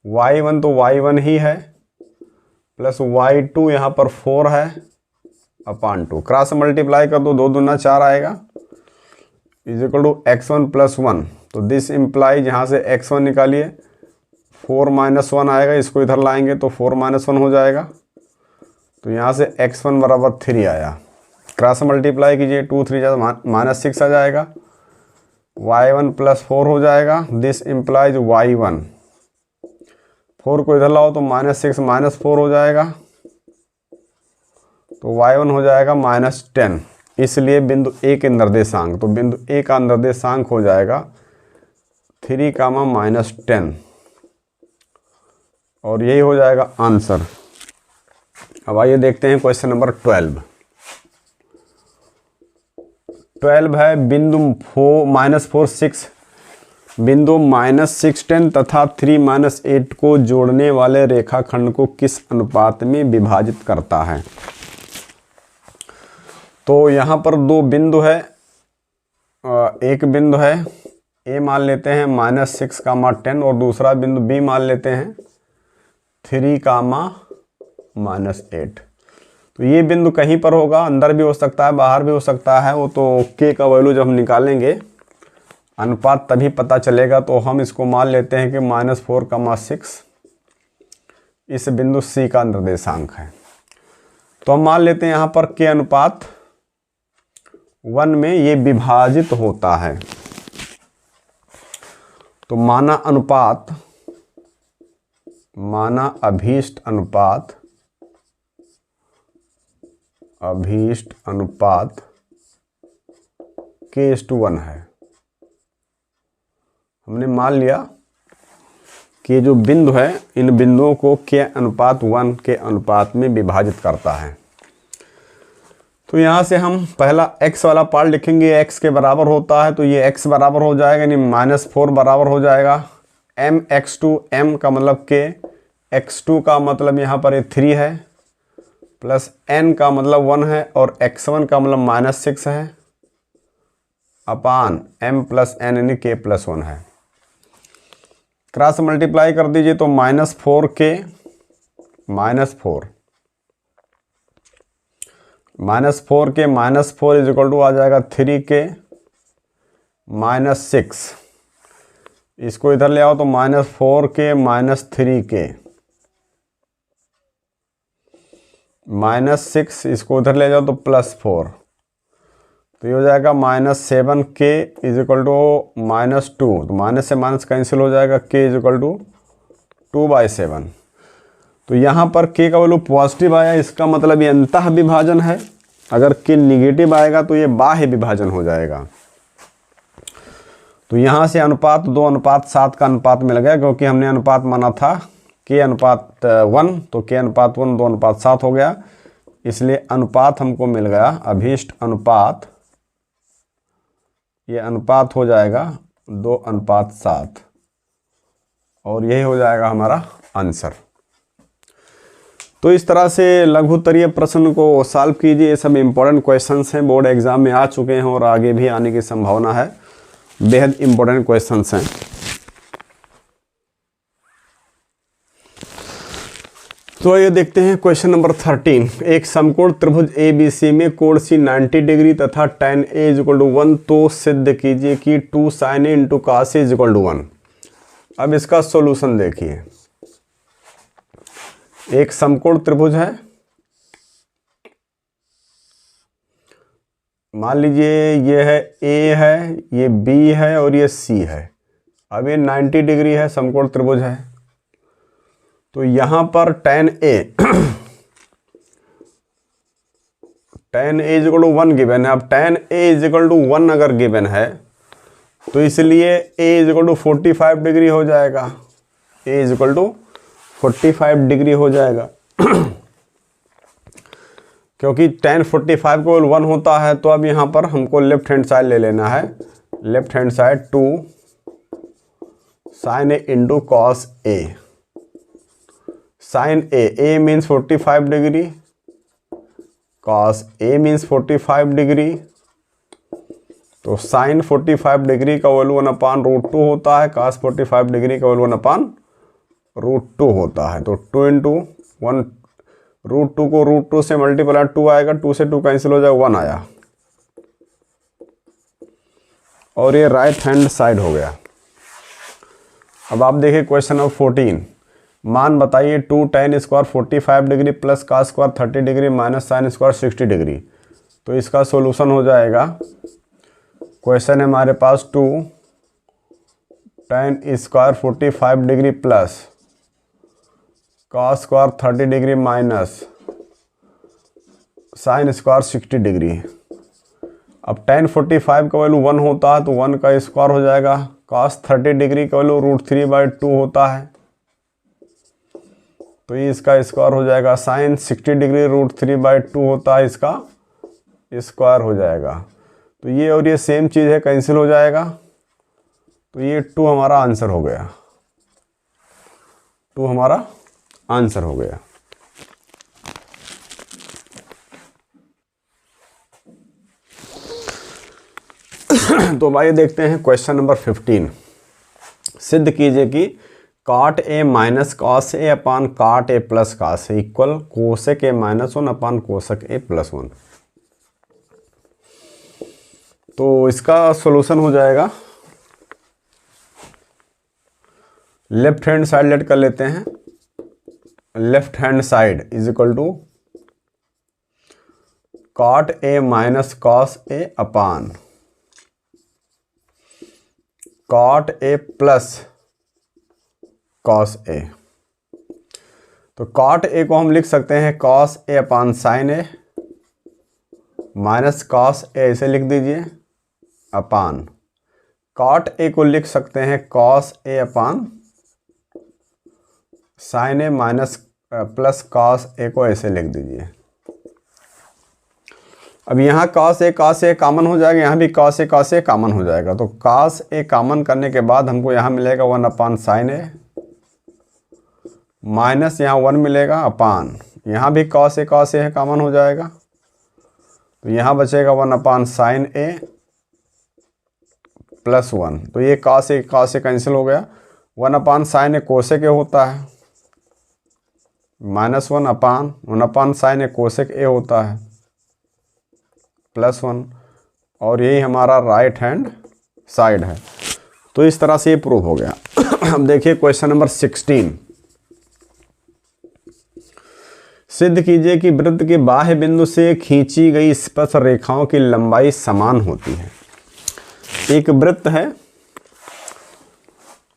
y1, तो y1 ही है प्लस y2 यहाँ पर 4 है अपान 2। क्रॉस मल्टीप्लाई कर दो, 2 दूना 4 आएगा is equal to x1 plus 1। तो दिस इम्प्लाइज, यहाँ से x1 निकालिए 4 - 1 आएगा, इसको इधर लाएंगे तो 4 - 1 हो जाएगा। तो यहाँ से x1 बराबर 3 आया। क्रॉस मल्टीप्लाई कीजिए, 2 3 -6 आ जाएगा, y1 प्लस 4 हो जाएगा। दिस इम्प्लाइज y1, 4 को इधर लाओ तो -6 - 4 हो जाएगा, तो y1 हो जाएगा -10। इसलिए बिंदु ए के निर्देशांक, तो बिंदु ए का निर्देशांक हो जाएगा 3, -10, और यही हो जाएगा आंसर। अब आइए देखते हैं क्वेश्चन नंबर 12 है। बिंदु -4 6 बिंदु -6 10 तथा 3 -8 को जोड़ने वाले रेखाखंड को किस अनुपात में विभाजित करता है। तो यहाँ पर 2 बिंदु है, एक बिंदु है ए मान लेते हैं -6, 10, और दूसरा बिंदु बी मान लेते हैं 3, -8। तो ये बिंदु कहीं पर होगा, अंदर भी हो सकता है बाहर भी हो सकता है, वो तो के का वैल्यू जब हम निकालेंगे अनुपात तभी पता चलेगा। तो हम इसको मान लेते हैं कि -4, 6 इस बिंदु सी का निर्देशांक है। तो हम मान लेते हैं यहाँ पर के अनुपात 1 में ये विभाजित होता है। तो माना अभीष्ट अनुपात k/1 है। हमने मान लिया कि जो बिंदु है इन बिंदुओं को k/1 के अनुपात में विभाजित करता है। तो यहाँ से हम पहला x वाला पार्ट लिखेंगे, x के बराबर होता है, तो ये x बराबर हो जाएगा यानी -4 बराबर हो जाएगा mx2, m का मतलब k, x2 का मतलब यहाँ पर 3 है, प्लस n का मतलब 1 है, और x1 का मतलब -6 है अपान m प्लस n यानी k+1 है। क्रॉस मल्टीप्लाई कर दीजिए तो -4k -4 इज इक्वल टू आ जाएगा 3k -6। इसको इधर ले आओ तो -4k -3k -6, इसको उधर ले जाओ तो +4, तो ये हो जाएगा -7k इज इक्वल टू -2। तो माइनस से माइनस कैंसिल हो जाएगा, k इज इक्वल टू 2/7। तो यहाँ पर k का वैल्यू पॉजिटिव आया, इसका मतलब ये अंतः विभाजन है। अगर k निगेटिव आएगा तो ये बाह्य विभाजन हो जाएगा। तो यहाँ से अनुपात 2:7 का अनुपात मिल गया, क्योंकि हमने अनुपात माना था k/1, तो k/1 2:7 हो गया। इसलिए अनुपात हमको मिल गया, अभीष्ट अनुपात, ये अनुपात हो जाएगा 2:7, और यही हो जाएगा हमारा आंसर। तो इस तरह से लघुत्तरीय प्रश्न को सॉल्व कीजिए। ये सब इम्पोर्टेंट क्वेश्चंस हैं, बोर्ड एग्जाम में आ चुके हैं और आगे भी आने की संभावना है। बेहद इम्पोर्टेंट क्वेश्चंस हैं। तो ये देखते हैं क्वेश्चन नंबर 13। एक समकोण त्रिभुज ABC में कोण C 90 डिग्री तथा tan A = 1, तो सिद्ध कीजिए कि 2 sin A × cos A = 1। अब इसका सॉल्यूशन देखिए। एक समकोण त्रिभुज है, मान लीजिए ये है A है, ये B है और ये C है। अब ये 90 डिग्री है, समकोण त्रिभुज है। तो यहाँ पर tan A = 1 गिवन है। अब tan A = 1 अगर गिवन है तो इसलिए A = 45 डिग्री हो जाएगा। A = 45 डिग्री हो जाएगा क्योंकि tan 45 को 1 होता है, तो अब यहाँ पर हमको लेफ्ट हैंड साइड ले लेना है। Left hand side 2 sin A into cos A। sin A means 45 degree, cos A means 45 degree. तो sin 45 डिग्री का वैल्यू 1/√2 होता है, cos 45 डिग्री का वैल्यू 1/√2 होता है। तो 2 इंटू 1, √2 को √2 से मल्टीप्लाई 2 आएगा, 2 से 2 कैंसिल हो जाएगा, 1 आया। और ये राइट हैंड साइड हो गया। अब आप देखिए क्वेश्चन नंबर 14, मान बताइए 2 tan square 45 degree plus cos square 30 degree minus sin square 60 degree. तो इसका सॉल्यूशन हो जाएगा, क्वेश्चन है हमारे पास 2 tan square 45 degree plus cos square 30 degree minus sin square 60 degree. अब tan 45 का वैल्यू 1 होता है, तो 1 का स्क्वायर हो जाएगा। cos 30 डिग्री का वैल्यू √3/2 होता है, तो ये इसका स्क्वायर हो जाएगा। sin 60 डिग्री √3/2 होता है, इसका स्क्वायर हो जाएगा। तो ये और ये सेम चीज़ है, कैंसिल हो जाएगा। तो ये 2 हमारा आंसर हो गया, 2 हमारा आंसर हो गया। तो भाई देखते हैं क्वेश्चन नंबर 15। सिद्ध कीजिए कि cot A minus cos A upon cot A plus cos A equal cosec A minus 1 upon cosec A plus 1। तो इसका सॉल्यूशन हो जाएगा, लेफ्ट हैंड साइड लेट कर लेते हैं। Left hand side is equal to cot A minus cos A upon cot A plus cos A। तो cot A को हम लिख सकते हैं cos A upon sin A minus cos A, ऐसे लिख दीजिए, अपान cot A को लिख सकते हैं cos A upon sin A minus plus cos A को ऐसे लिख दीजिए। अब यहाँ cos A कॉमन हो जाएगा, यहाँ भी cos A कॉमन हो जाएगा। तो cos A कॉमन करने के बाद हमको यहाँ मिलेगा 1/sin A माइनस यहाँ 1 मिलेगा अपान, यहाँ भी cos A है कॉमन हो जाएगा। तो यहाँ बचेगा 1/sin A प्लस 1। तो ये cos A कैंसिल हो गया। 1/sin A कोसेक A होता है, minus 1/sin A cosec A होता है, प्लस 1। और यही हमारा राइट हैंड साइड है। तो इस तरह से ये प्रूव हो गया। अब देखिए क्वेश्चन नंबर 16। सिद्ध कीजिए कि वृत्त के बाह्य बिंदु से खींची गई स्पर्श रेखाओं की लंबाई समान होती है। एक वृत्त है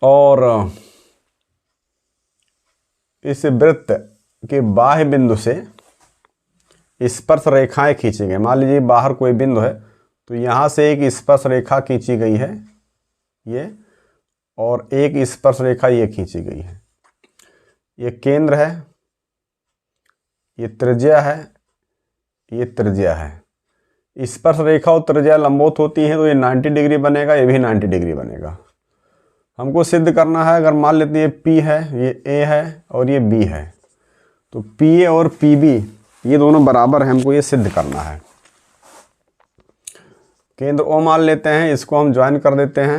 और इस वृत्त के बाह्य बिंदु से स्पर्श रेखाएं खींची गई। मान लीजिए बाहर कोई बिंदु है, तो यहाँ से एक स्पर्श रेखा खींची गई है ये, और एक स्पर्श रेखा ये खींची गई है। ये केंद्र है, ये त्रिज्या है, ये त्रिज्या है। स्पर्श रेखा और त्रिज्या लंबवत होती है, तो ये 90 डिग्री बनेगा, ये भी 90 डिग्री बनेगा। हमको सिद्ध करना है, अगर मान लेते हैं P है, ये A है और ये B है, तो PA और PB ये दोनों बराबर है, हमको ये सिद्ध करना है। केंद्र O मान लेते हैं, इसको हम ज्वाइन कर देते हैं,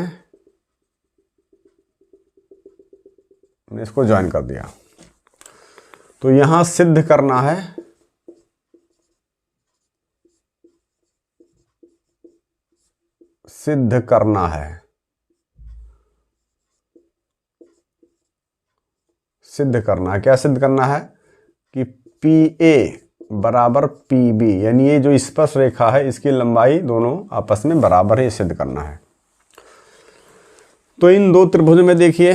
मैंने इसको ज्वाइन कर दिया। तो यहां सिद्ध करना है सिद्ध करना है क्या सिद्ध करना है कि PA बराबर PB, यानी ये जो स्पर्श रेखा है इसकी लंबाई दोनों आपस में बराबर है, ये सिद्ध करना है। तो इन दो त्रिभुज में देखिए,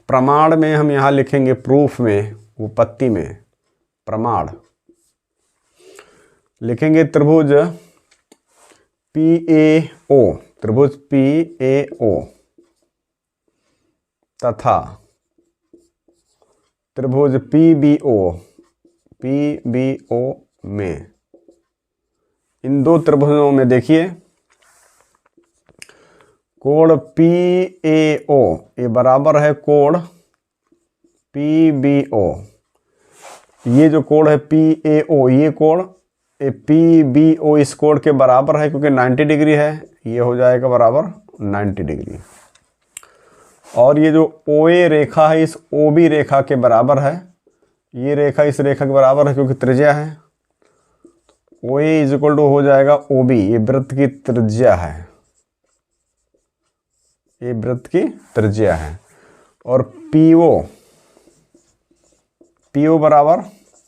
प्रमाण में हम यहाँ लिखेंगे, प्रूफ में, उपपत्ति में प्रमाण लिखेंगे त्रिभुज PAO, त्रिभुज PAO तथा त्रिभुज PBO में इन दो त्रिभुजों में देखिए कोण PAO ये बराबर है कोण PBO। ये जो कोण है PAO ये कोण PBO इस कोण के बराबर है क्योंकि 90 डिग्री है, ये हो जाएगा बराबर 90 डिग्री। और ये जो OA रेखा है इस OB रेखा के बराबर है, ये रेखा इस रेखा के बराबर है क्योंकि त्रिज्या है। OA इज इक्वल टू हो जाएगा OB, ये वृत्त की त्रिज्या है, ये वृत्त की त्रिज्या है। और PO बराबर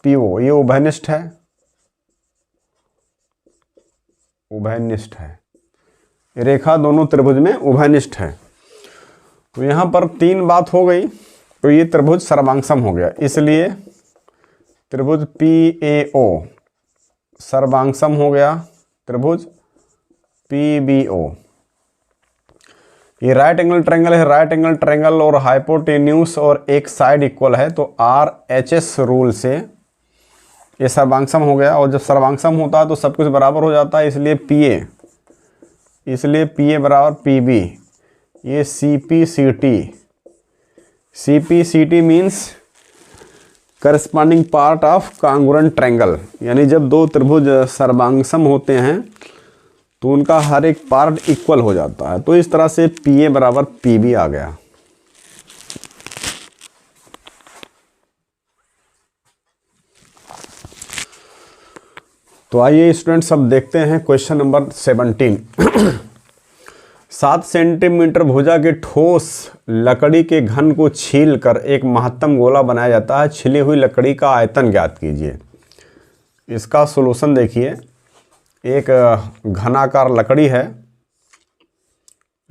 PO ये उभयनिष्ठ है, उभयनिष्ठ है, ये रेखा दोनों त्रिभुज में उभयनिष्ठ है। तो यहाँ पर 3 बात हो गई, तो ये त्रिभुज सर्वांगसम हो गया, इसलिए त्रिभुज PAO सर्वांगसम हो गया त्रिभुज PBO। ये राइट एंगल ट्रायंगल है, राइट एंगल ट्रायंगल और हाइपोटेन्यूस और एक साइड इक्वल है, तो RHS रूल से ये सर्वांगसम हो गया। और जब सर्वांगसम होता है तो सब कुछ बराबर हो जाता है, इसलिए PA बराबर PB। ये CPCT means corresponding part of congruent triangle, यानी जब दो त्रिभुज सर्वांगसम होते हैं तो उनका हर एक पार्ट इक्वल हो जाता है। तो इस तरह से PA बराबर PB आ गया। तो आइए स्टूडेंट्स अब देखते हैं क्वेश्चन नंबर 17। 7 सेंटीमीटर भुजा के ठोस लकड़ी के घन को छील कर एक महत्तम गोला बनाया जाता है। छिली हुई लकड़ी का आयतन ज्ञात कीजिए। इसका सॉल्यूशन देखिए, एक घनाकार लकड़ी है,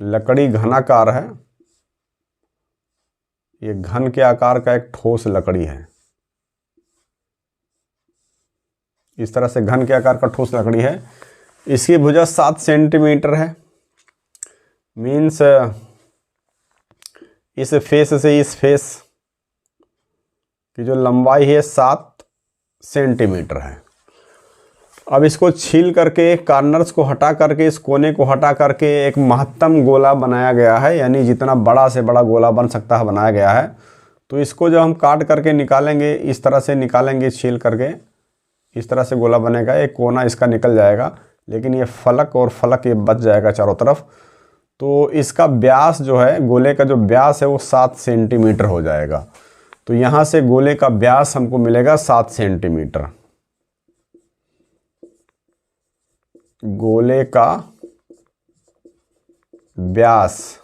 लकड़ी घनाकार है, ये घन के आकार का एक ठोस लकड़ी है। इस तरह से घन के आकार का ठोस लकड़ी है, इसकी भुजा 7 सेंटीमीटर है। मीन्स इस फेस से इस फेस की जो लंबाई है 7 सेंटीमीटर है। अब इसको छील करके कॉर्नर्स को हटा करके इस कोने को हटा करके एक महत्तम गोला बनाया गया है, यानी जितना बड़ा से बड़ा गोला बन सकता है बनाया गया है। तो इसको जब हम काट करके निकालेंगे, इस तरह से निकालेंगे छील करके, इस तरह से गोला बनेगा, एक कोना इसका निकल जाएगा, लेकिन ये फलक और फलक ये बच जाएगा चारों तरफ। तो इसका व्यास जो है, गोले का जो व्यास है वो 7 सेंटीमीटर हो जाएगा। तो यहाँ से गोले का व्यास हमको मिलेगा 7 सेंटीमीटर। गोले का व्यास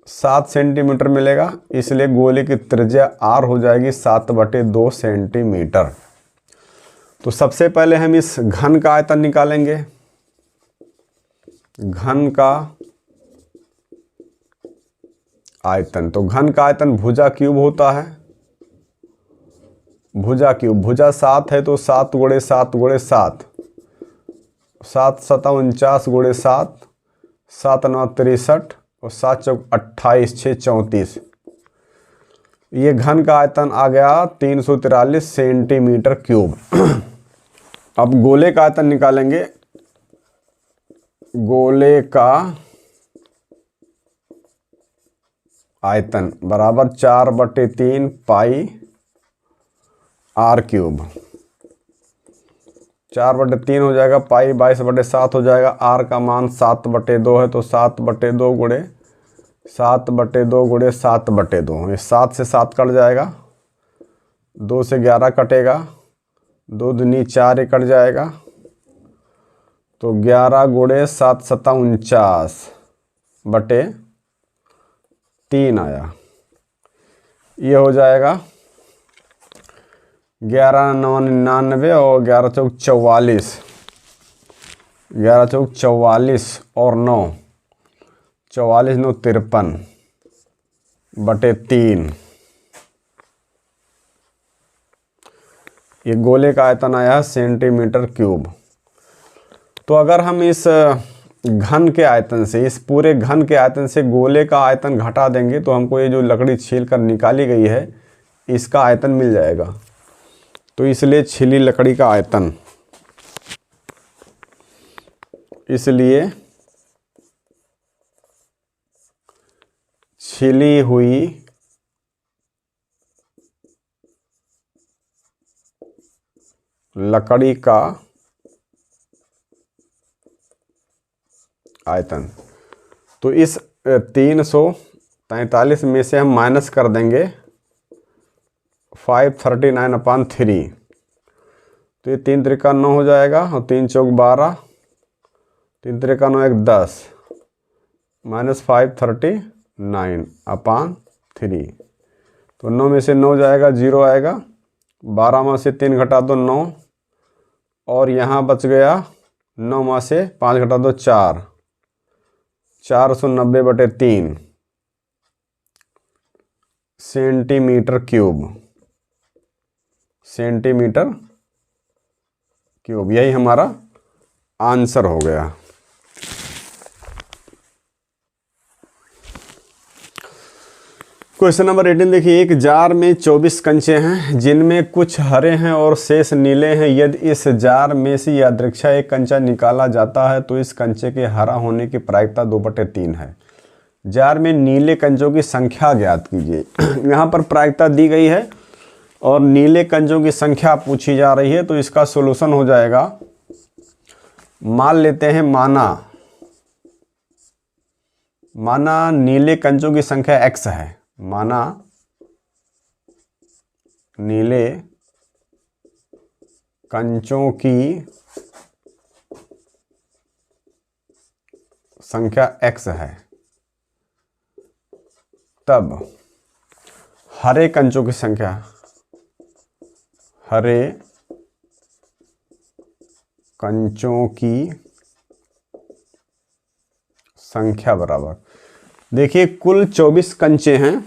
7 सेंटीमीटर मिलेगा, इसलिए गोले की त्रिज्या R हो जाएगी 7/2 सेंटीमीटर। तो सबसे पहले हम इस घन का आयतन निकालेंगे। घन का आयतन, तो घन का आयतन भुजा क्यूब होता है। भुजा क्यूब, भुजा 7 है तो 7 × 7 × 7, 7 × 7 49 × 7, 7 × 9 63 और 7 × 4 28, 6 34। ये घन का आयतन आ गया 343 सेंटीमीटर क्यूब। अब गोले का आयतन निकालेंगे। गोले का आयतन बराबर 4/3 पाई R³। 4/3 हो जाएगा, पाई 22/7 हो जाएगा, R का मान 7/2 है तो 7/2 × 7/2 × 7/2। ये 7 से 7 कट जाएगा, 2 से 11 कटेगा, 2 दूनी 4 ये कट जाएगा, तो 11 × 7 = 49/3 आया। ये हो जाएगा 11 × 9 = 99 और 11 × 4 = 44। 11 × 4 = 44 और 9 44 × 9 = 53/3। ये गोले का आयतन आया है सेंटीमीटर क्यूब। तो अगर हम इस घन के आयतन से, इस पूरे घन के आयतन से गोले का आयतन घटा देंगे तो हमको ये जो लकड़ी छील कर निकाली गई है इसका आयतन मिल जाएगा। तो इसलिए छिली लकड़ी का आयतन इसलिए छिली हुई लकड़ी का आयतन। तो इस 343 में से हम माइनस कर देंगे 539/3। तो ये 3 त्रिका 9 हो जाएगा और 3 चौक 12, 3 त्रिका 9 1 10 माइनस 539/3। तो 9 में से 9 जाएगा, 0 आएगा। 12 में से 3 घटा दो 9, और यहाँ बच गया 9 में से 5 घटा दो 4, 490/3 सेंटीमीटर क्यूब। सेंटीमीटर क्यूब, यही हमारा आंसर हो गया। क्वेश्चन नंबर 18 देखिए, एक जार में 24 कंचे हैं जिनमें कुछ हरे हैं और शेष नीले हैं। यदि इस जार में से यादृच्छा एक कंचा निकाला जाता है तो इस कंचे के हरा होने की प्रायिकता 2/3 है। जार में नीले कंचों की संख्या ज्ञात कीजिए। यहाँ पर प्रायिकता दी गई है और नीले कंचों की संख्या पूछी जा रही है, तो इसका सॉल्यूशन हो जाएगा, मान लेते हैं माना नीले कंचों की संख्या x है। माना नीले कंचों की संख्या x है, तब हरे कंचों की संख्या, हरे कंचों की संख्या बराबर, देखिए कुल 24 कंचे हैं,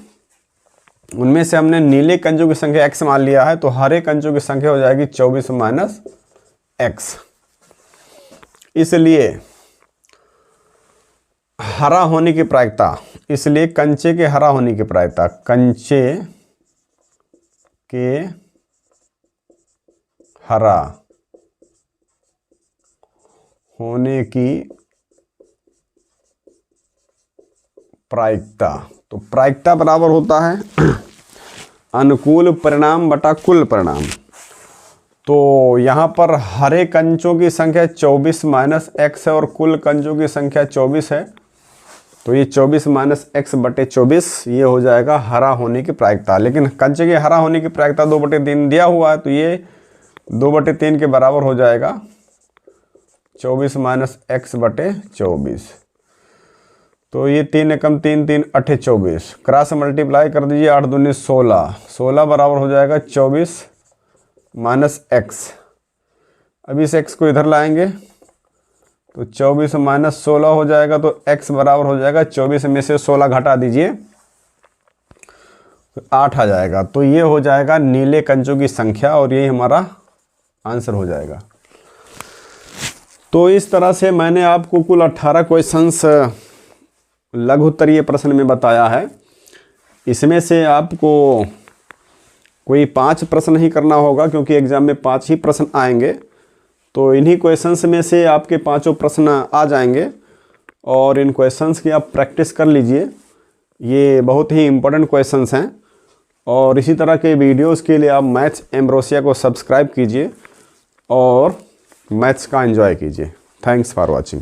उनमें से हमने नीले कंचों की संख्या x मान लिया है, तो हरे कंचों की संख्या हो जाएगी 24 माइनस x। इसलिए हरा होने की प्रायिकता, इसलिए कंचे के हरा होने की प्रायिकता, कंचे के हरा होने की प्रायिकता, तो प्रायिकता बराबर होता है अनुकूल परिणाम बटा कुल परिणाम। तो यहाँ पर हरे कंचों की संख्या 24 माइनस x है और कुल कंचों की संख्या 24 है, तो ये 24 माइनस x बटे 24 ये हो जाएगा हरा होने की प्रायिकता। लेकिन कंचे के हरा होने की प्रायिकता 2/3 दिया हुआ है, तो ये 2/3 के बराबर हो जाएगा 24 माइनस x बटे 24। तो ये 3 एकम 3 3 8 24, क्रॉस मल्टीप्लाई कर दीजिए, 8 दूनी 16, 16 बराबर हो जाएगा 24 माइनस x। अब इस x को इधर लाएंगे तो 24 माइनस 16 हो जाएगा, तो x बराबर हो जाएगा 24 में से 16 घटा दीजिए तो 8 आ जाएगा। तो ये हो जाएगा नीले कंचों की संख्या और यही हमारा आंसर हो जाएगा। तो इस तरह से मैंने आपको कुल 18 क्वेश्चंस लघु उत्तरीय प्रश्न में बताया है। इसमें से आपको कोई 5 प्रश्न ही करना होगा, क्योंकि एग्ज़ाम में 5 ही प्रश्न आएंगे। तो इन्हीं क्वेश्चंस में से आपके 5 प्रश्न आ जाएंगे और इन क्वेश्चंस की आप प्रैक्टिस कर लीजिए। ये बहुत ही इम्पोर्टेंट क्वेश्चंस हैं और इसी तरह के वीडियोस के लिए आप मैथ्स एम्ब्रोसिया को सब्सक्राइब कीजिए और मैथ्स का एंजॉय कीजिए। Thanks for watching.